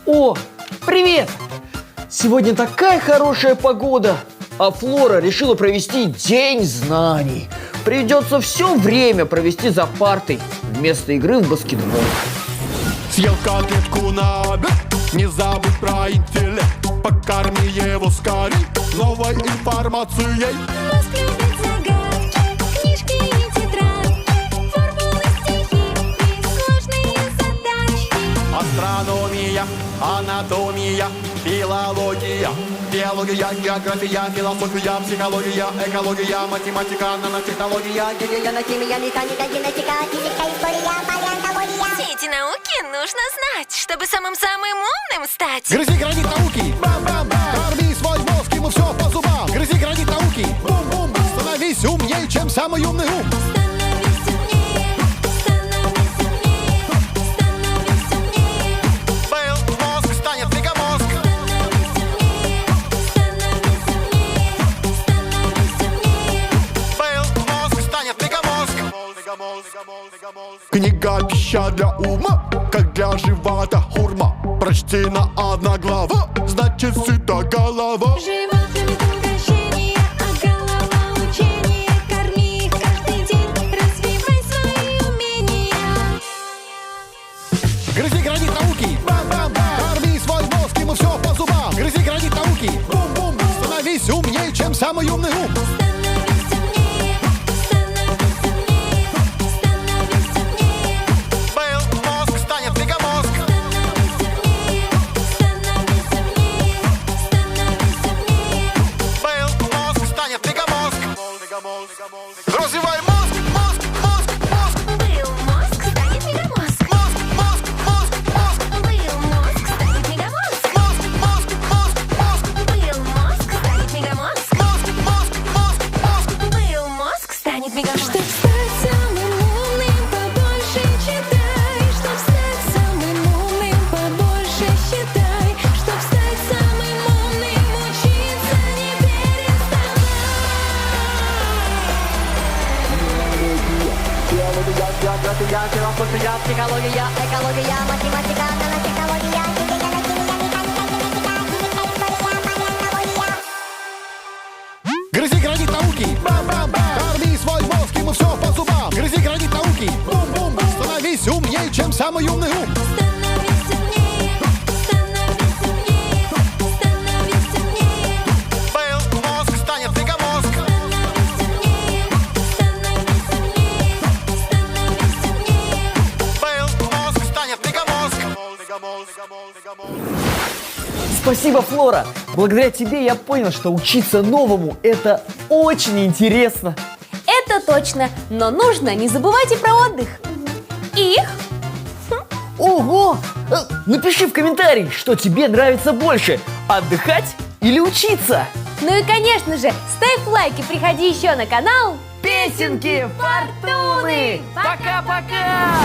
О, привет! Сегодня такая хорошая погода, а Флора решила провести день знаний. Придется все время провести за партой вместо игры в баскетбол. Съел котлетку на обед, не забудь про интеллект. Покорми его скорей новой информацией. Мозг любит загадки, книжки и тетрадки, формулы, стихи и сложные задачки. Астрономия, анатомия, филология, биология, география, философия, психология, экология, математика, нанотехнология, Биология, химия, механика, генетика, физика, история, палеонтология. Все эти науки нужно знать, чтобы самым-самым умным стать. Грызи гранит науки, бам-бам-бам. Корми свой мозг, ему все по зубам. Грызи гранит науки, бум-бум. Становись умнее, чем самый умный ум. Становись умнее, становись умнее, становись умнее. Был мозг, станет мегамозг. Становись умнее, становись умнее, становись умнее. Был мозг, станет мегамозг. Книга пища для ума, как для живота хурма. Прочти на одна глава, значит сыта голова. Живот любит угощение, а голова учение. Корми их каждый день, развивай свои умения. Грызи гранит науки, бам-бам-бам. Корми свой мозг, ему все по зубам. Грызи гранит науки, бум-бум. Становись умнее, чем самый умный ум. Становись умнее, становись умнее, становись умнее. Был мозг, станет мегамозг. Становись умнее, становись умнее, становись умнее. Был мозг, станет мегамозг. Развивай мозг, мозг, мозг, мозг. Был мозг, станет мегамозг. Мозг, мозг, мозг, мозг. Был мозг, станет мегамозг. Мозг, мозг, мозг, мозг. Был мозг, станет мегамозг. Мозг, мозг, мозг, мозг. Был мозг, станет мегамозг. Чтоб стать самым умным, побольше читай. Чтоб стать самым умным, побольше считай. Чтоб стать самым умным, учиться не переставай. Биология, география, философия, психология, экология, математика, нанотехнология, физика, химия, механика, генетика, физика, история, палеонтология. Грызи гранит науки, бам-бам-бам. Корми свой мозг, ему все по зубам. Грызи гранит науки, бум-бум. Становись умнее, чем самый умный ум. Становись умнее, становись умнее, становись умнее. Был мозг, станет мегамозг. Становись умнее, становись умнее, становись умнее. Был мозг, станет мегамозг. Спасибо, Флора! Благодаря тебе я понял, что учиться новому – это очень интересно. Это точно, но нужно не забывать и про отдых. Их Ого! Напиши в комментарии, что тебе нравится больше – отдыхать или учиться. Ну и, конечно же, ставь лайк и приходи еще на канал. Песенки Фортуны! Пока-пока!